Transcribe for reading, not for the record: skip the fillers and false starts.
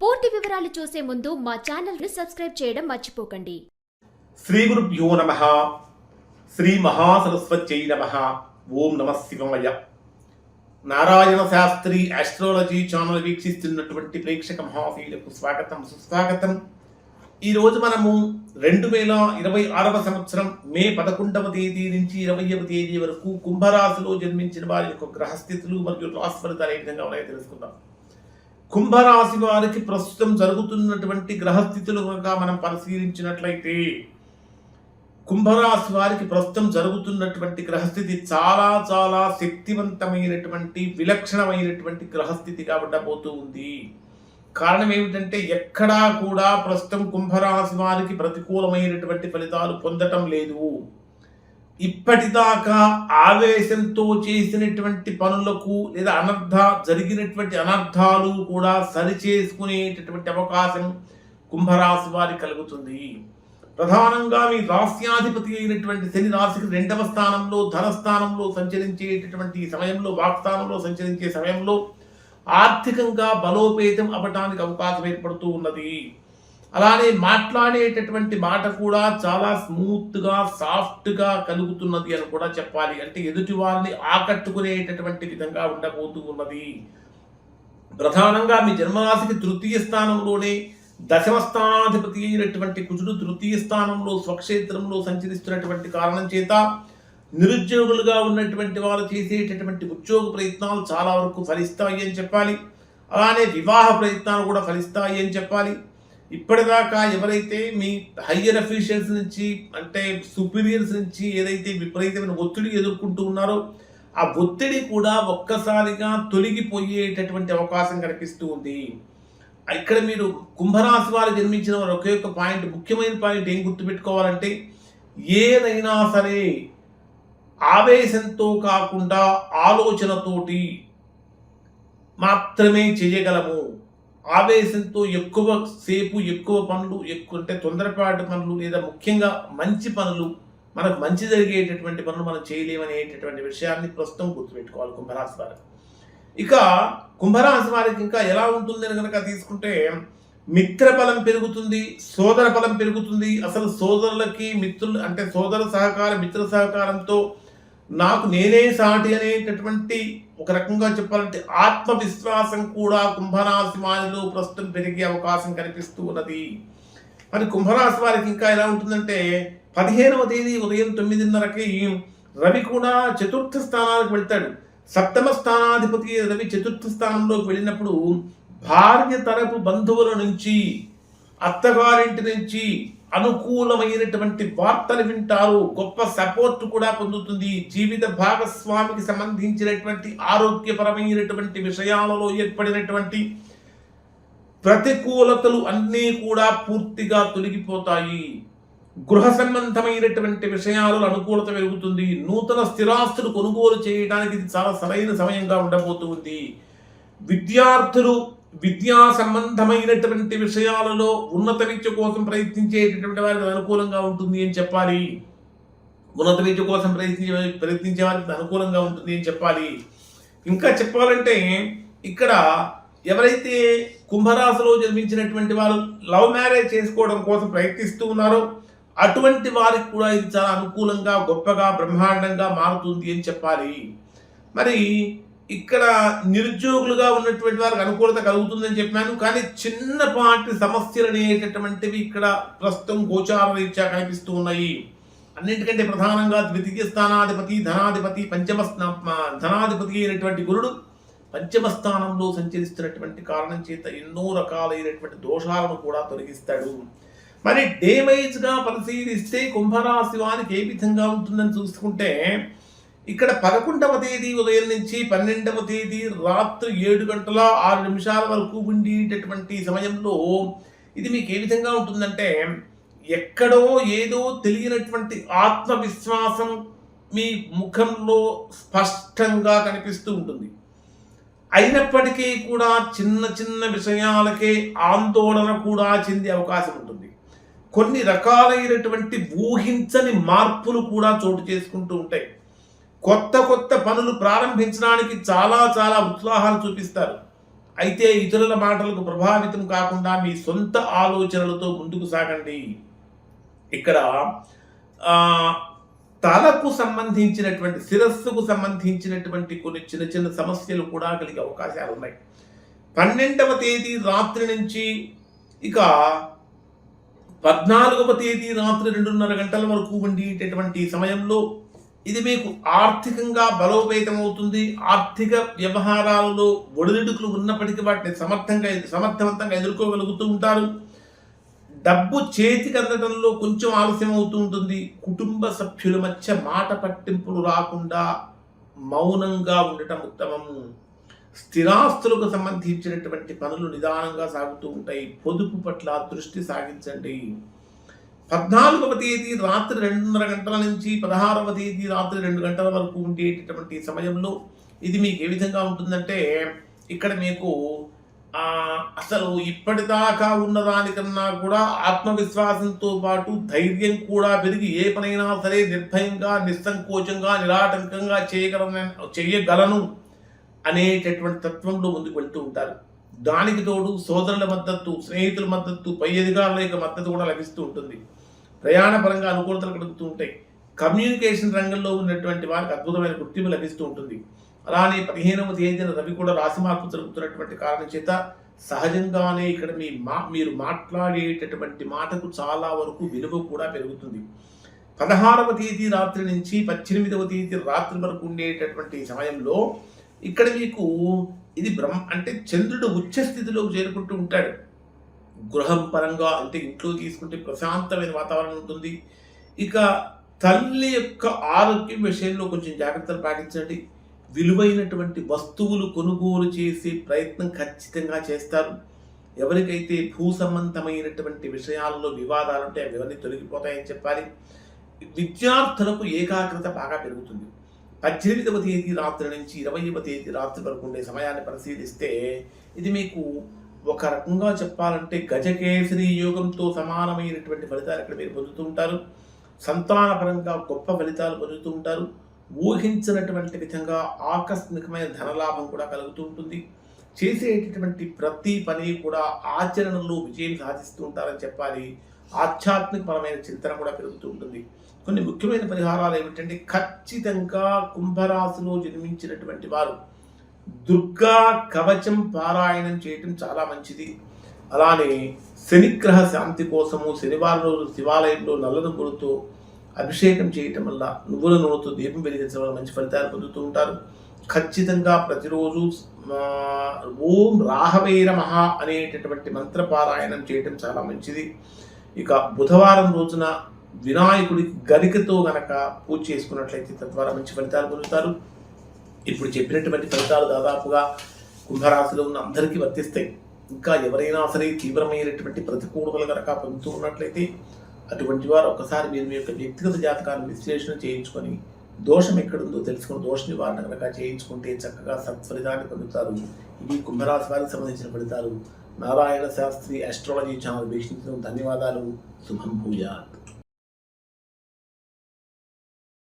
పూర్తి వివరాలు చూసే ముందు మా ఛానల్ ని సబ్స్క్రైబ్ చేయడం మర్చిపోకండి. శ్రీ గురుభ్యో నమః. శ్రీ మహాసరస్వత్యై నమః. ఓం నమః శివాయ. నారాయణ శాస్త్రి ఆస్ట్రాలజీ ఛానల్ వీక్షిస్తున్నటువంటి ప్రేక్షక మహాశీలకు స్వాగతం సుస్వాగతం. ఈరోజు మనము 2026 సంవత్సరం మే 11వ తేదీ నుంచి 20వ తేదీ వరకు కుంభరాశిలో జన్మించిన వారి యొక్క గ్రహస్థితులు మరియు రాశి ఫలితాలు ఏ విధంగా ఉన్నాయో తెలుసుకుందాం. కుంభరాశి వారికి ప్రస్తుతం జరుగుతున్నటువంటి గ్రహస్థితులు కనుక మనం పరిశీలించినట్లయితే కుంభరాశి వారికి ప్రస్తుతం జరుగుతున్నటువంటి గ్రహస్థితి చాలా చాలా శక్తివంతమైనటువంటి విలక్షణమైనటువంటి గ్రహస్థితిగా ఉండబోతూ ఉంది. కారణం ఏమిటంటే ఎక్కడా కూడా ప్రస్తుతం కుంభరాశి వారికి ప్రతికూలమైనటువంటి ఫలితాలు పొందటం లేదు. ఇప్పటిదాకా ఆవేశంతో చేసినటువంటి పనులకు లేదా జరిగినటువంటి అనర్థాలు కూడా సరిచేసుకునేటటువంటి అవకాశం కుంభరాశి వారికి కలుగుతుంది. ప్రధానంగా మీ రాశ్యాధిపతి అయినటువంటి శని రాశికి 2వ స్థానంలో ధనస్థానంలో సంచరించేటటువంటి సమయంలో వాక్స్థానంలో సంచరించే సమయంలో ఆర్థికంగా బలోపేతం అవ్వటానికి అవకాశం ఏర్పడుతూ ఉన్నది. అలానే మాట్లాడేటటువంటి మాట కూడా చాలా స్మూత్గా సాఫ్ట్గా కలుగుతున్నది అని కూడా చెప్పాలి. అంటే ఎదుటి వారిని ఆకట్టుకునేటటువంటి విధంగా ఉండబోతూ ఉన్నది. ప్రధానంగా మీ జన్మరాశికి 3వ స్థానంలోనే 10వ స్థానాధిపతి అయినటువంటి కుజుడు 3వ స్థానంలో స్వక్షేత్రంలో సంచరిస్తున్నటువంటి కారణం చేత నిరుద్యోగులుగా ఉన్నటువంటి వారు చేసేటటువంటి ఉద్యోగ ప్రయత్నాలు చాలా వరకు ఫలిస్తాయి అని చెప్పాలి. అలానే వివాహ ప్రయత్నాలు కూడా ఫలిస్తాయి అని చెప్పాలి. ఇప్పటిదాకా ఎవరైతే మీ హయ్యర్ అఫీషియల్స్ నుంచి అంటే సుపీరియర్స్ నుంచి ఏదైతే విపరీతమైన ఒత్తిడి ఎదుర్కొంటూ ఉన్నారో ఆ ఒత్తిడి కూడా ఒక్కసారిగా తొలగిపోయేటటువంటి అవకాశం కనిపిస్తూ ఉంది. ఇక్కడ మీరు కుంభరాశి వారు జన్మించిన వారు ఒకే ఒక పాయింట్, ముఖ్యమైన పాయింట్ ఏం గుర్తుపెట్టుకోవాలంటే ఏదైనా సరే ఆవేశంతో కాకుండా ఆలోచనతోటి మాత్రమే చేయగలము. ఆవేశంతో ఎక్కువ సేపు ఎక్కువ పనులు అంటే తొందరపాటు పనులు లేదా ముఖ్యంగా మంచి పనులు మనకు మంచి జరిగేటటువంటి పనులు మనం చేయలేమనేటటువంటి విషయాన్ని ప్రస్తుతం గుర్తుపెట్టుకోవాలి కుంభరాశి వారు. ఇక కుంభరాశి వారికి ఇంకా ఎలా ఉంటుందని కనుక తీసుకుంటే మిత్ర బలం పెరుగుతుంది, సోదర బలం పెరుగుతుంది. అసలు సోదరులకి మిత్రులు అంటే సోదర సహకారం మిత్ర సహకారంతో నాకు నేనే సాటి అనేటటువంటి ఒక రకంగా చెప్పాలంటే ఆత్మవిశ్వాసం కూడా కుంభరాశి వారిలో ప్రస్తుతం పెరిగే అవకాశం కనిపిస్తూ ఉన్నది. మరి కుంభరాశి వారికి ఇంకా ఎలా ఉంటుందంటే 15వ తేదీ ఉదయం 9:30కి రవి కూడా 4థ స్థానానికి వెళ్తాడు. 7వ స్థానాధిపతి రవి 4థ స్థానంలోకి వెళ్ళినప్పుడు భార్య తరపు బంధువుల నుంచి అత్తగారింటి నుంచి అనుకూలమైనటువంటి వార్తలు వింటారు. గొప్ప సపోర్ట్ కూడా పొందుతుంది. జీవిత భాగస్వామికి సంబంధించినటువంటి ఆరోగ్యపరమైనటువంటి విషయాలలో ఏర్పడినటువంటి ప్రతికూలతలు అన్నీ కూడా పూర్తిగా తొలగిపోతాయి. గృహ సంబంధమైనటువంటి విషయాలలో అనుకూలత పెరుగుతుంది. నూతన స్థిరాస్తులు కొనుగోలు చేయడానికి ఇది చాలా సరైన సమయంగా ఉండబోతుంది. విద్యార్థులు విద్యా సంబంధమైనటువంటి విషయాలలో ఉన్నత విద్య కోసం ప్రయత్నించేటటువంటి వారికి అనుకూలంగా ఉంటుంది అని చెప్పాలి. ఉన్నత విద్య కోసం ప్రయత్నించే వారికి అనుకూలంగా ఉంటుంది అని చెప్పాలి. ఇంకా చెప్పాలంటే ఇక్కడ ఎవరైతే కుంభరాశిలో జన్మించినటువంటి వారు లవ్ మ్యారేజ్ చేసుకోవడం కోసం ప్రయత్నిస్తూ ఉన్నారో అటువంటి వారికి కూడా ఇది చాలా అనుకూలంగా గొప్పగా బ్రహ్మాండంగా మారుతుంది అని చెప్పాలి. మరి ఇక్కడ నిరుద్యోగులుగా ఉన్నటువంటి వారికి అనుకూలత కలుగుతుందని చెప్పాను. కానీ చిన్నపాటి సమస్యలు అనేటటువంటివి ఇక్కడ ప్రస్తుతం గోచార రీత్యా కనిపిస్తూ ఉన్నాయి. అన్నింటికంటే ప్రధానంగా 2వ స్థానాధిపతి ధనాధిపతి ధనాధిపతి అయినటువంటి గురుడు 5వ స్థానంలో సంచరిస్తున్నటువంటి కారణం చేత ఎన్నో రకాలైనటువంటి దోషాలను కూడా తొలగిస్తాడు. మరి డే వైజ్గా పరిశీలిస్తే కుంభరాశి వారికి ఏ విధంగా ఉంటుందని చూసుకుంటే ఇక్కడ 11వ తేదీ ఉదయం నుంచి 12వ తేదీ రాత్రి 7:06 వరకు ఉండేటటువంటి సమయంలో ఇది మీకు ఏ విధంగా ఉంటుందంటే ఎక్కడో ఏదో తెలియనటువంటి ఆత్మవిశ్వాసం మీ ముఖంలో స్పష్టంగా కనిపిస్తూ ఉంటుంది. అయినప్పటికీ కూడా చిన్న చిన్న విషయాలకే ఆందోళన కూడా చెందే అవకాశం ఉంటుంది. కొన్ని రకాలైనటువంటి ఊహించని మార్పులు కూడా చోటు చేసుకుంటూ ఉంటాయి. కొత్త కొత్త పనులు ప్రారంభించడానికి చాలా చాలా ఉత్సాహాలు చూపిస్తారు. అయితే ఇతరుల మాటలకు ప్రభావితం కాకుండా మీ సొంత ఆలోచనలతో ముందుకు సాగండి. ఇక్కడ ఆ, తలకు సంబంధించినటువంటి శిరస్సుకు సంబంధించినటువంటి కొన్ని చిన్న చిన్న సమస్యలు కూడా కలిగే అవకాశాలు ఉన్నాయి. 12వ తేదీ రాత్రి నుంచి ఇక 14వ తేదీ రాత్రి 2:30 గంటల వరకు ఉండేటటువంటి సమయంలో ఇది మీకు ఆర్థికంగా బలోపేతం అవుతుంది. ఆర్థిక వ్యవహారాలలో ఒడిదుడుకులు ఉన్నప్పటికీ వాటిని సమర్థవంతంగా ఎదుర్కోగలుగుతూ ఉంటారు. డబ్బు చేతికి అందడంలో కొంచెం ఆలస్యం అవుతూ ఉంటుంది. కుటుంబ సభ్యుల మధ్య మాట పట్టింపులు రాకుండా మౌనంగా ఉండటం ఉత్తమం. స్థిరాస్తులకు సంబంధించినటువంటి పనులు నిదానంగా సాగుతూ ఉంటాయి. పొదుపు పట్ల దృష్టి సాగించండి. 14వ తేదీ రాత్రి 2:30 గంటల నుంచి 16వ తేదీ రాత్రి 2 గంటల వరకు ఉండేటటువంటి సమయంలో ఇది మీకు ఏ విధంగా ఉంటుందంటే, ఇక్కడ మీకు అసలు ఇప్పటిదాకా ఉన్నదానికన్నా కూడా ఆత్మవిశ్వాసంతో పాటు ధైర్యం కూడా పెరిగి ఏ పనైనా సరే నిర్భయంగా, నిస్సంకోచంగా, నిరాటంకంగా చేయగలను అనేటటువంటి తత్వంలో ముందుకు వెళ్తూ ఉంటారు. దానికి తోడు సోదరుల మద్దతు, స్నేహితుల మద్దతు, పై అధికారుల యొక్క మద్దతు కూడా లభిస్తూ ఉంటుంది. ప్రయాణ పరంగా అనుకూలతలు కలుగుతూ ఉంటాయి. కమ్యూనికేషన్ రంగంలో ఉన్నటువంటి వారికి అద్భుతమైన గుర్తింపు లభిస్తూ ఉంటుంది. అలానే 15వ తేదీన రవి కూడా రాశి మార్పు జరుగుతున్నటువంటి కారణం చేత సహజంగానే ఇక్కడ మీరు మాట్లాడేటటువంటి మాటకు చాలా వరకు విలువ కూడా పెరుగుతుంది. 16వ తేదీ రాత్రి నుంచి 18వ తేదీ రాత్రి వరకు ఉండేటటువంటి సమయంలో ఇక్కడ మీకు ఇది అంటే చంద్రుడు ఉచ్చ స్థితిలోకి చేరుకుంటూ ఉంటాడు. గృహం పరంగా అంటే ఇంట్లో తీసుకుంటే ప్రశాంతమైన వాతావరణం ఉంటుంది. ఇక తల్లి యొక్క ఆరోగ్యం విషయంలో కొంచెం జాగ్రత్తలు పాటించండి. విలువైనటువంటి వస్తువులు కొనుగోలు చేసే ప్రయత్నం ఖచ్చితంగా చేస్తారు. ఎవరికైతే భూ సంబంధమైనటువంటి విషయాలలో వివాదాలు ఉంటే అవన్నీ తొలగిపోతాయని చెప్పాలి. విద్యార్థులకు ఏకాగ్రత బాగా పెరుగుతుంది. 18వ తేదీ రాత్రి నుంచి 20వ తేదీ రాత్రి వరకు ఉండే సమయాన్ని పరిశీలిస్తే ఇది మీకు ఒక రకంగా చెప్పాలంటే గజకేసరి యోగంతో సమానమైనటువంటి ఫలితాలు ఇక్కడ మీరు పొందుతూ ఉంటారు. సంతానపరంగా గొప్ప ఫలితాలు పొందుతూ ఉంటారు. ఊహించినటువంటి విధంగా ఆకస్మికమైన ధనలాభం కూడా కలుగుతూ ఉంటుంది. చేసేటటువంటి ప్రతి పని కూడా ఆచరణలో విజయం సాధిస్తూ ఉంటారని చెప్పాలి. ఆధ్యాత్మికపరమైన చింతన కూడా పెరుగుతూ ఉంటుంది. కొన్ని ముఖ్యమైన పరిహారాలు ఏమిటంటే, ఖచ్చితంగా కుంభరాశిలో జన్మించినటువంటి వారు దుర్గా కవచం పారాయణం చేయటం చాలా మంచిది. అలానే శనిగ్రహ శాంతి కోసము శనివారం రోజు శివాలయంలో నల్ల నువ్వులతో అభిషేకం చేయటం వల్ల, నువ్వుల నూనెతో దీపం వెలిగించడం వల్ల మంచి ఫలితాలు పొందుతూ ఉంటారు. ఖచ్చితంగా ప్రతిరోజు ఓం రాహవే నమః అనేటటువంటి మంత్రపారాయణం చేయటం చాలా మంచిది. ఇక బుధవారం రోజున వినాయకుడికి గరికతో గనక పూజ చేసుకున్నట్లయితే తద్వారా మంచి ఫలితాలు పొందుతారు. ఇప్పుడు చెప్పినటువంటి ఫలితాలు దాదాపుగా కుంభరాశిలో ఉన్న అందరికీ వర్తిస్తాయి. ఇంకా ఎవరైనా సరే తీవ్రమైనటువంటి ప్రతికూలతలు కనుక పొందుతూ ఉన్నట్లయితే అటువంటి వారు ఒకసారి మీరు మీ యొక్క వ్యక్తిగత జాతకాన్ని విశ్లేషణ చేయించుకొని దోషం ఎక్కడుందో తెలుసుకుని దోష నివారణ కనుక చేయించుకుంటే చక్కగా సత్ఫలితాన్ని పొందుతారు. ఇవి కుంభరాశి వారికి సంబంధించిన ఫలితాలు. నారాయణ శాస్త్రి ఆస్ట్రాలజీ ఛానల్ వీక్షించడం ధన్యవాదాలు. శుభం భూయాత్.